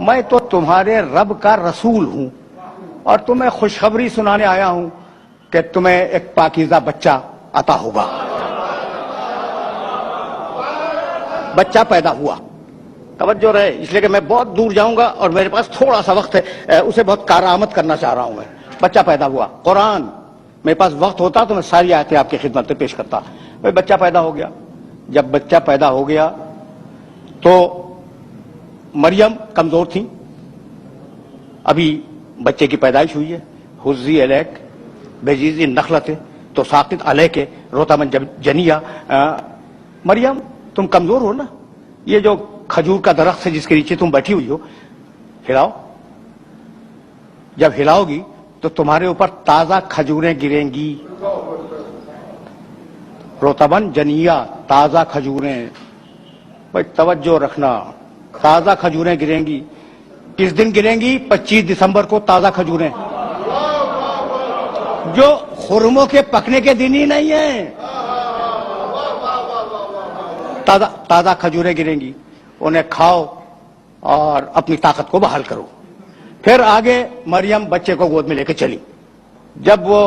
میں تو تمہارے رب کا رسول ہوں اور تمہیں خوشخبری سنانے آیا ہوں کہ تمہیں ایک پاکیزہ بچہ عطا ہوگا. بچہ پیدا ہوا. توجہ رہے، اس لیے کہ میں بہت دور جاؤں گا اور میرے پاس تھوڑا سا وقت ہے، اسے بہت کارآمد کرنا چاہ رہا ہوں. میں بچہ پیدا ہوا. قرآن میرے پاس وقت ہوتا تو میں ساری آیتیں آپ کی خدمت میں پیش کرتا. بچہ پیدا ہو گیا. جب بچہ پیدا ہو گیا تو مریم کمزور تھی، ابھی بچے کی پیدائش ہوئی ہے. حزی الیک بجیز النخلۃ تو ساقط علیک رطبا جنیا. مریم تم کمزور ہو نا، یہ جو کھجور کا درخت ہے جس کے نیچے تم بیٹھی ہوئی ہو، ہلاؤ. جب ہلاؤ گی تو تمہارے اوپر تازہ کھجوریں گریں گی. رطبن جنیا، تازہ کھجوریں. بھائی توجہ رکھنا، تازہ کھجوریں گریں گی. کس دن گریں گی؟ 25 دسمبر کو تازہ کھجوریں، جو خرموں کے پکنے کے دن ہی نہیں ہیں. تازہ کھجوریں گریں گی، انہیں کھاؤ اور اپنی طاقت کو بحال کرو. پھر آگے مریم بچے کو گود میں لے کے چلی. جب وہ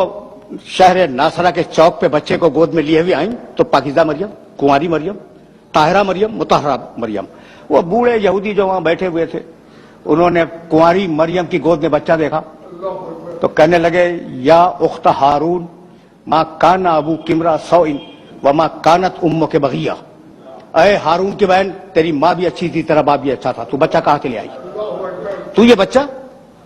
شہر ناصرہ کے چوک پہ بچے کو گود میں لیے ہوئے آئیں تو پاکیزہ مریم، کنواری مریم، طاہرہ مریم، مطہرہ مریم. وہ بوڑھے یہودی جو وہاں بیٹھے ہوئے تھے، انہوں نے کنواری مریم کی گود میں بچہ دیکھا تو کہنے لگے یا اخت ہارون ما کان ابو کمرا سوئن وما کانت امک بغیہ. اے ہارون کی بہن، تیری ماں بھی اچھی تھی، تیرا باپ بھی اچھا تھا، تو بچہ کہاں سے لے آئی؟ تو یہ بچہ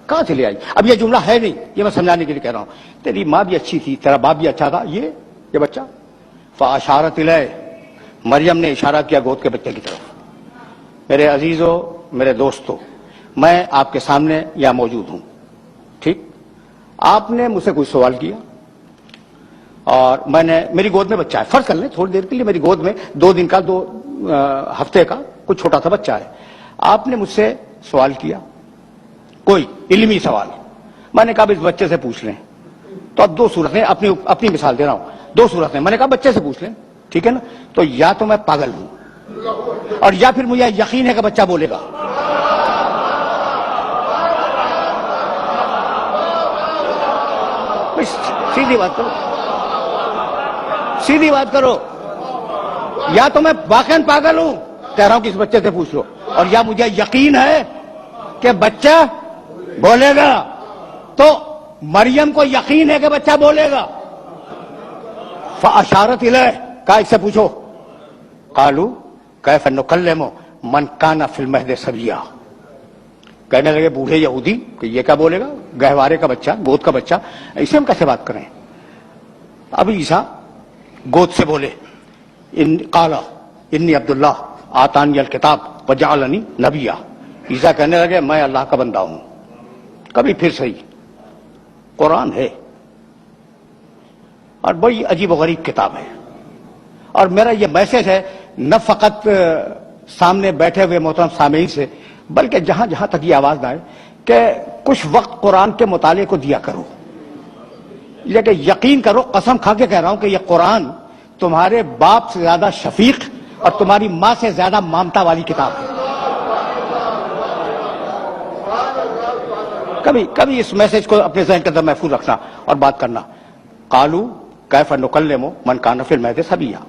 کہاں سے لے آئی؟ اب یہ جملہ ہے نہیں، یہ میں سمجھانے کے لیے کہہ رہا ہوں. تیری ماں بھی اچھی تھی، تیرا باپ بھی اچھا تھا، یہ بچہ. فاشارت الیہ، مریم نے اشارہ کیا گود کے بچے کی طرف. میرے عزیزوں، میرے دوستوں، میں آپ کے سامنے یہاں موجود ہوں. ٹھیک، آپ نے مجھ سے کوئی سوال کیا اور میری گود میں بچہ ہے. فرض کر لیں تھوڑی دیر کے لیے میری گود میں 2 دن کا 2 ہفتے کا کوئی چھوٹا سا بچہ ہے. آپ نے مجھ سے سوال کیا، کوئی علمی سوال. میں نے کہا اس بچے سے پوچھ لیں. تو اب 2 صورتیں، اپنی مثال دے رہا ہوں، 2 صورتیں. میں نے کہا بچے سے پوچھ لیں، ٹھیک ہے نا. تو یا تو میں پاگل ہوں اور یا پھر مجھے یقین ہے کہ بچہ بولے گا. سیدھی بات کرو، سیدھی بات کرو. یا تو میں واقعاً پاگل ہوں، کہہ رہا ہوں کہ اس بچے سے پوچھ لو، اور یا مجھے یقین ہے کہ بچہ بولے گا. تو مریم کو یقین ہے کہ بچہ بولے گا. فاشارت الیہ، کہا اس سے پوچھو. قالوا کیف نکلم من کان فی المہد صبیا. کہنے لگے بوڑھے یہودی کہ یہ کیا بولے گا، گہوارے کا بچہ، گود کا بچہ، اسے ہم کیسے بات کریں. اب عیسیٰ گود سے بولے، قال انی عبداللہ آتانی الکتاب وجعلنی نبیا. عیسیٰ کہنے لگے میں اللہ کا بندہ ہوں. کبھی پھر صحیح، قرآن ہے اور بڑی عجیب و غریب کتاب ہے. اور میرا یہ میسج ہے نہ فقط سامنے بیٹھے ہوئے محترم سامعین سے، بلکہ جہاں جہاں تک یہ آواز نہ آئے کہ کچھ وقت قرآن کے مطالعے کو دیا کرو. لیکن یقین کرو، قسم کھا کے کہہ رہا ہوں کہ یہ قرآن تمہارے باپ سے زیادہ شفیق اور تمہاری ماں سے زیادہ مامتا والی کتاب ہے. کبھی اس میسج کو اپنے ذہن کے اندر محفوظ رکھنا اور بات کرنا. قالوا کیف نکلم من کان فی المہد صبیا.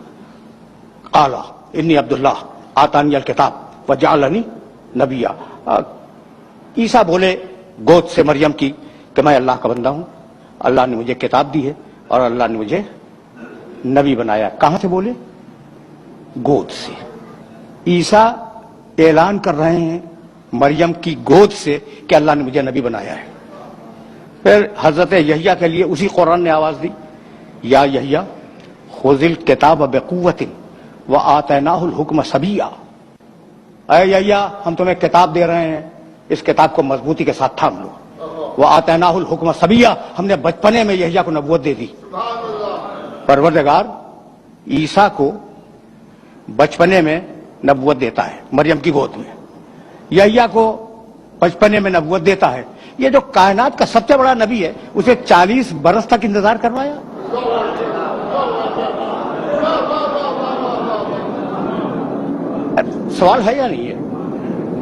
قال انی عبداللہ آتانی الکتاب وجعلنی نبیا. عیسیٰ بولے گود سے مریم کی کہ میں اللہ کا بندہ ہوں، اللہ نے مجھے کتاب دی ہے اور اللہ نے مجھے نبی بنایا. کہاں سے بولے؟ گود سے. عیسیٰ اعلان کر رہے ہیں مریم کی گود سے کہ اللہ نے مجھے نبی بنایا ہے. پھر حضرت یحییٰ کے لیے اسی قرآن نے آواز دی، یا یحییٰ خذ الکتاب بقوۃ وآتیناہ الحکم صبیا. اے یحییٰ ہم تمہیں کتاب دے رہے ہیں، اس کتاب کو مضبوطی کے ساتھ تھام لو. وآتیناہ الحکم صبیا، ہم نے بچپنے میں یحییٰ کو نبوت دے دی. پروردگار عیسیٰ کو بچپنے میں نبوت دیتا ہے مریم کی گود میں، یحییٰ کو بچپنے میں نبوت دیتا ہے. یہ جو کائنات کا سب سے بڑا نبی ہے اسے 40 برس تک انتظار کروایا. سوال ہے یا نہیں ہے؟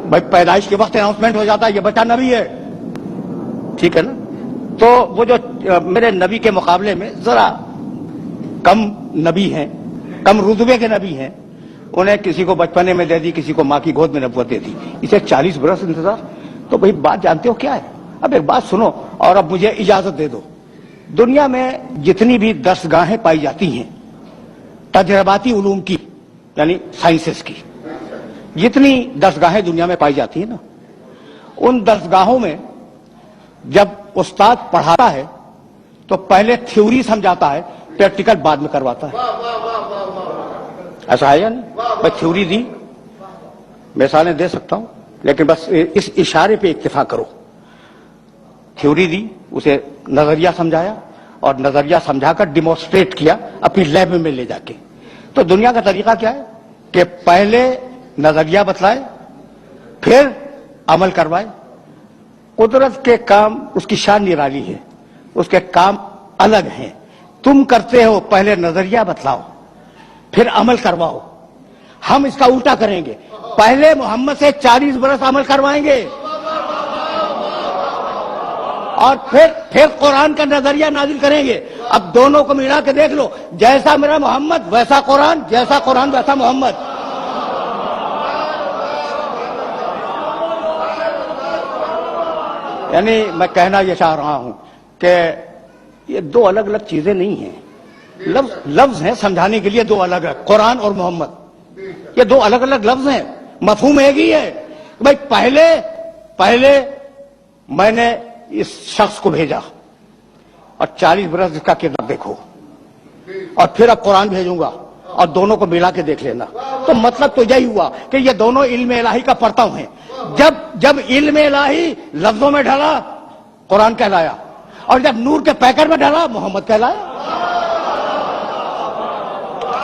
بھائی پیدائش کے وقت اناؤنسمنٹ ہو جاتا ہے یہ بچہ نبی ہے، ٹھیک ہے نا؟ تو وہ جو میرے نبی کے مقابلے میں ذرا کم نبی ہیں، کم رتبے کے نبی ہیں، انہیں کسی کو بچپنے میں دے دی، کسی کو ماں کی گود میں نبوت دے دی، اسے 40 برس انتظار۔ تو بھائی بات جانتے ہو کیا ہے؟ اب ایک بات سنو اور اب مجھے اجازت دے دو۔ دنیا میں جتنی بھی درسگاہیں پائی جاتی ہیں تجرباتی علوم کی، یعنی سائنسز کی، جتنی درسگاہیں دنیا میں پائی جاتی ہیں نا، ان درسگاہوں میں جب استاد پڑھاتا ہے تو پہلے تھیوری سمجھاتا ہے، پریکٹیکل بعد میں کرواتا ہے۔ ایسا ہے یا نہیں؟ میں تھیوری دی، مثالیں دے سکتا ہوں لیکن بس اس اشارے پہ اکتفا کرو۔ تھیوری دی، اسے نظریہ سمجھایا اور نظریہ سمجھا کر ڈیمونسٹریٹ کیا اپنی لیب میں لے جا کے۔ تو دنیا کا طریقہ کیا ہے کہ پہلے نظریہ بتلائے پھر عمل کروائے۔ قدرت کے کام اس کی شان نرالی ہے، اس کے کام الگ ہیں۔ تم کرتے ہو پہلے نظریہ بتلاؤ پھر عمل کرواؤ، ہم اس کا الٹا کریں گے، پہلے محمد سے 40 برس عمل کروائیں گے اور پھر قرآن کا نظریہ نازل کریں گے۔ اب دونوں کو ملا کے دیکھ لو، جیسا میرا محمد ویسا قرآن، جیسا قرآن ویسا محمد۔ یعنی میں کہنا یہ چاہ رہا ہوں کہ یہ دو الگ الگ چیزیں نہیں ہیں، لفظ ہیں سمجھانے کے لیے دو الگ ہے، قرآن اور محمد، یہ دو الگ الگ لفظ ہیں، مفہوم ایک ہی ہے۔ بھائی پہلے میں نے اس شخص کو بھیجا اور 40 برس اس کا کردار دیکھو، اور پھر اب قرآن بھیجوں گا اور دونوں کو ملا کے دیکھ لینا۔ تو مطلب تو یہی ہوا کہ یہ دونوں علم الہی کا پرتو ہیں۔ جب علم الہی لفظوں میں ڈھلا قرآن کہلایا، اور جب نور کے پیکر میں ڈھلا محمد کہلایا۔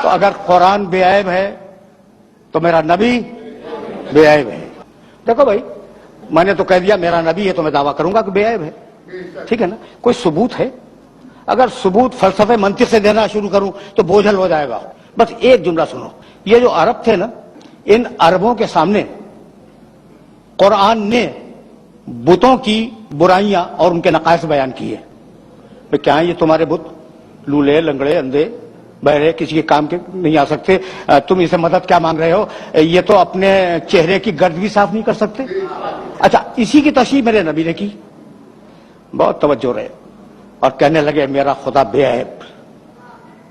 تو اگر قرآن بے عیب ہے تو میرا نبی بے عیب ہے۔ دیکھو بھائی، میں نے تو کہہ دیا میرا نبی ہے تو میں دعویٰ کروں گا کہ بے عیب ہے، ٹھیک ہے نا؟ کوئی ثبوت ہے؟ اگر ثبوت فلسفے منطق سے دینا شروع کروں تو بوجھل ہو جائے گا۔ بس ایک جملہ سنو، یہ جو عرب تھے نا، ان عربوں کے سامنے قرآن نے بتوں کی برائیاں اور ان کے نقائص بیان کیے۔ کیا ہیں یہ تمہارے بت؟ لولے، لنگڑے، اندھے، بہرے، کسی کے کام کے نہیں آ سکتے، تم اسے مدد کیا مانگ رہے ہو؟ یہ تو اپنے چہرے کی گرد بھی صاف نہیں کر سکتے۔ اچھا، اسی کی تشریح میرے نبی نے کی، بہت توجہ رہے، اور کہنے لگے میرا خدا بے عیب،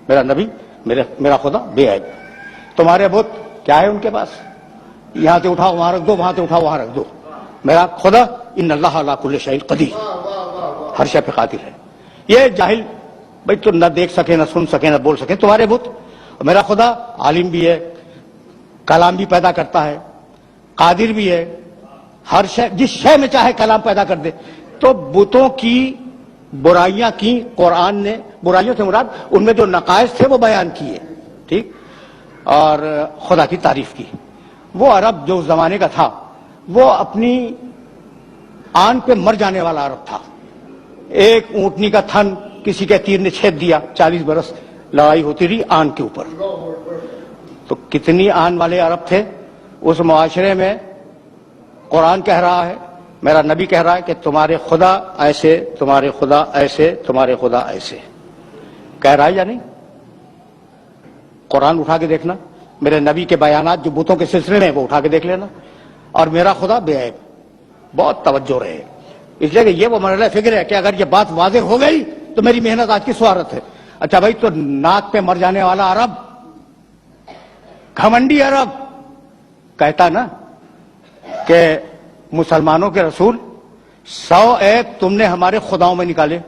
میرا نبی میرا خدا بے عیب۔ تمہارے بت کیا ہے ان کے پاس؟ یہاں سے اٹھاؤ وہاں رکھ دو، وہاں سے اٹھاؤ وہاں رکھ دو۔ میرا خدا ان اللہ علی کل شیء قدیر، ہر شے پہ قادر ہے۔ یہ جاہل بھائی تو نہ دیکھ سکے، نہ سن سکے، نہ بول سکے تمہارے بت۔ میرا خدا عالم بھی ہے، کلام بھی پیدا کرتا ہے، قادر بھی ہے، ہر شے، جس شے میں چاہے کلام پیدا کر دے۔ تو بتوں کی برائیاں کی قرآن نے، برائیوں سے مراد ان میں جو نقائص تھے وہ بیان کیے، ٹھیک، اور خدا کی تعریف کی۔ وہ عرب جو اس زمانے کا تھا وہ اپنی آن پہ مر جانے والا عرب تھا۔ ایک اونٹنی کا تھن کسی کے تیر نے چھید دیا، 40 برس لڑائی ہوتی رہی آن کے اوپر۔ تو کتنی آن والے عرب تھے اس معاشرے میں؟ قرآن کہہ رہا ہے، میرا نبی کہہ رہا ہے کہ تمہارے خدا ایسے، تمہارے خدا ایسے، تمہارے خدا ایسے، کہہ رہا ہے یا نہیں؟ قرآن اٹھا کے دیکھنا، میرے نبی کے بیانات جو بتوں کے سلسلے میں وہ اٹھا کے دیکھ لینا، اور میرا خدا بے عیب۔ بہت توجہ رہے، اس لیے کہ یہ وہ مرحلہ فکر ہے کہ اگر یہ بات واضح ہو گئی تو میری محنت آج کی سوارت ہے۔ اچھا بھائی، تو ناک پہ مر جانے والا عرب، گھمنڈی عرب کہتا نا کہ مسلمانوں کے رسول 100 عیب تم نے ہمارے خداؤں میں نکالے،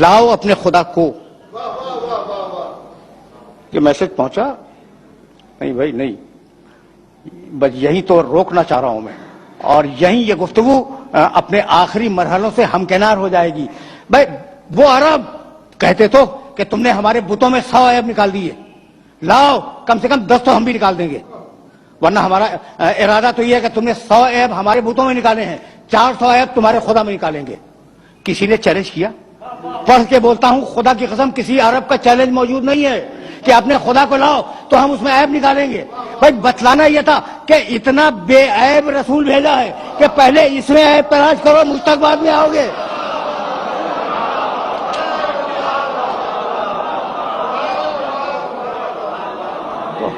لاؤ اپنے خدا کو۔ یہ میسج پہنچا؟ نہیں بھائی نہیں، بس یہی تو روکنا چاہ رہا ہوں میں، اور یہیں یہ گفتگو اپنے آخری مرحلوں سے ہمکنار ہو جائے گی۔ بھائی وہ عرب کہتے تو کہ تم نے ہمارے بتوں میں 100 عیب نکال دیے، لاؤ کم سے کم 10 تو ہم بھی نکال دیں گے، ورنہ ہمارا ارادہ تو یہ ہے کہ تم نے 100 عیب ہمارے بتوں میں نکالے ہیں، 400 عیب تمہارے خدا میں نکالیں گے۔ کسی نے چیلنج کیا؟ پڑھ کے بولتا ہوں خدا کی قسم، کسی عرب کا چیلنج موجود نہیں ہے کہ اپنے خدا کو لاؤ تو ہم اس میں عیب نکالیں گے. بھائی بتلانا یہ تھا کہ اتنا بے عیب رسول بھیجا ہے کہ پہلے اس میں عیب تلاش کرو، مجھ تک بعد میں آؤ گے.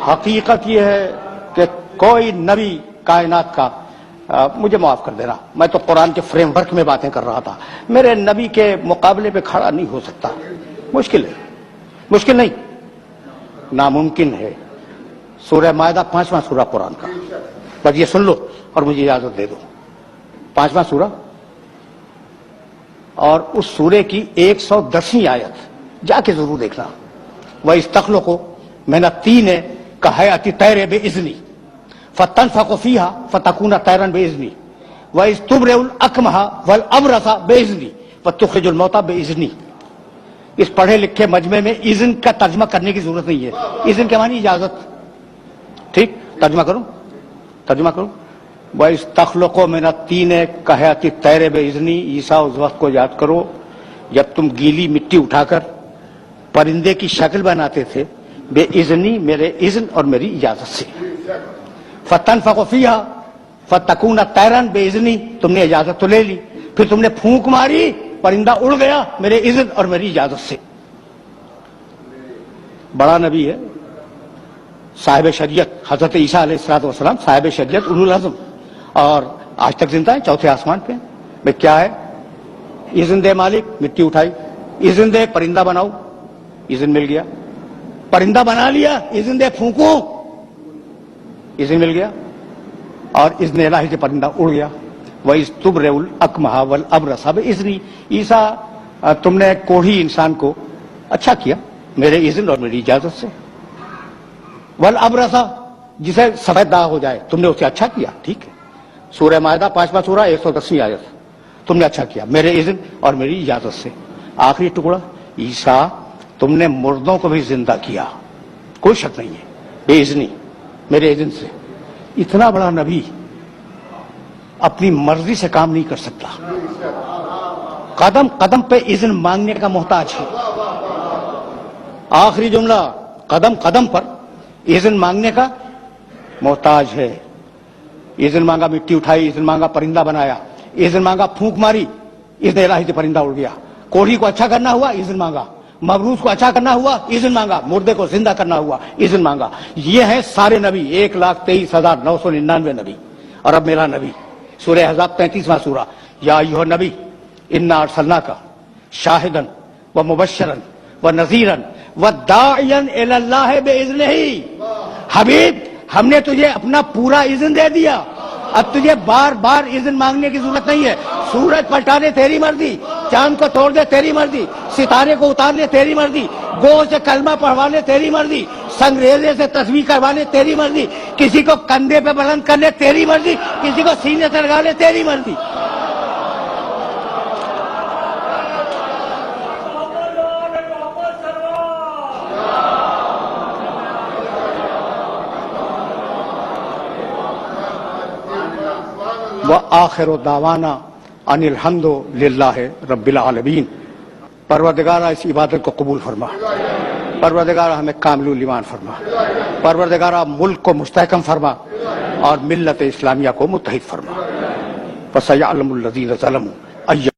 حقیقت یہ ہے کہ کوئی نبی کائنات کا مجھے معاف کر دینا، میں تو قرآن کے فریم ورک میں باتیں کر رہا تھا، میرے نبی کے مقابلے پہ کھڑا نہیں ہو سکتا. مشکل ہے، مشکل نہیں، ناممکن ہے. سورہ مائدہ 5واں سورہ قرآن کا، بس یہ سن لو اور مجھے اجازت دے دو. 5واں سورہ اور اس سورے کی 110ویں آیت جا کے ضرور دیکھنا. وَإِسْتَخْلُقُ مِنَ الطِّينِ كَهَيْئَةِ الطَّيْرِ بِإِذْنِي فَتَنفُخُ فِيهَا فَتَكُونُ طَيْرًا بِإِذْنِي وَإِذْ تُبْرِئُ الْأَكْمَحَ وَالْأَبْرَصَ بِإِذْنِي وَتُخْرِجُ الْمَوْتَى بِإِذْنِي. اس پڑھے لکھے مجمع میں اذن کا ترجمہ کرنے کی ضرورت نہیں ہے. اذن کے معنی اجازت. ٹھیک، ترجمہ کروں. وَإِسْتَخْلُقُ مِنَ الطِّينِ كَهَيْئَةِ الطَّيْرِ بِإِذْنِي. عیسیٰ اس وقت کو یاد کرو جب تم گیلی مٹی اٹھا کر پرندے کی شکل بناتے تھے بے اذنی، میرے اذن اور میری اجازت سے. فَتَنفُخُ فِيهَا فَتَكُونُ طَيْرًا بِإِذْنِي. تم نے اجازت تو لے لی، پھر تم نے پھونک ماری، پرندہ اڑ گیا میرے اذن اور میری اجازت سے. بڑا نبی ہے، صاحب شریعت، حضرت عیسیٰ علیہ السلام صاحب شریعت، اولو العزم، اور آج تک زندہ ہے، چوتھے آسمان پہ. بھائی کیا ہے؟ اذن دے مالک، مٹی اٹھائی. اذن دے پرندہ بناؤ، اذن مل گیا. پرندہ بنا لیا، اذن دے پھونکو، اذن مل گیا. اور اذن الہی سے پرندہ اڑ گیا. وَإِذْ تُبْرِئُ الْأَكْمَحَ وَالْأَبْرَصَ بِإِذْنِي. عیسیٰ تم نے کوڑھی انسان کو اچھا کیا میرے اذن اور میری اجازت سے. والابرص، جسے سفید داغ ہو جائے تم نے اسے اچھا کیا. ٹھیک ہے، سورہ مائدہ 5واں سورہ 110ویں آیت. تم نے اچھا کیا میرے اذن اور میری اجازت سے. آخری ٹکڑا، عیسیٰ تم نے مردوں کو بھی زندہ کیا، کوئی شک نہیں ہے، بے اذنی، میرے اذن سے. اتنا بڑا نبی اپنی مرضی سے کام نہیں کر سکتا، قدم قدم پہ اذن مانگنے کا محتاج ہے. آخری جملہ، قدم قدم پر اذن مانگنے کا محتاج ہے. اذن مانگا، مٹی اٹھائی، اذن مانگا، پرندہ بنایا، اذن مانگا، پھونک ماری، اذن الہی سے پرندہ اڑ گیا. کوڑھی کو اچھا کرنا ہوا، اذن مانگا. مبروس کو اچھا کرنا ہوا، اذن مانگا. مردے کو زندہ کرنا ہوا، اذن مانگا. یہ ہیں سارے نبی، 1,23,999 نبی. اور اب میرا نبی، سورہ احزاب 35واں سورہ. یا ایھا النبی انا ارسلناک شاہدا ومبشرا ونذیرا وداعیا الی اللہ باذنہ. حبیب، ہم نے تجھے اپنا پورا اذن دے دیا، اب تجھے بار بار اذن مانگنے کی ضرورت نہیں ہے. سورج پلٹا دے تیری مرضی، چاند کو توڑ دے تیری مرضی، ستارے کو اتار لے تیری مرضی، گو سے کلمہ پڑھوا لے تیری مرضی، سنگریزے سے تسبیح کروا لے تیری مرضی، کسی کو کندھے پہ بلند کر لے تیری مرضی، کسی کو سینے سے لگا لے تیری مرضی. وآخر دعوانا ان الحمد للہ رب العالمین. پروردگارہ اس عبادت کو قبول فرما، پروردگارہ ہمیں کامل ایمان فرما، پروردگارہ ملک کو مستحکم فرما اور ملت اسلامیہ کو متحد فرما. فسیعلم الذین ظلموا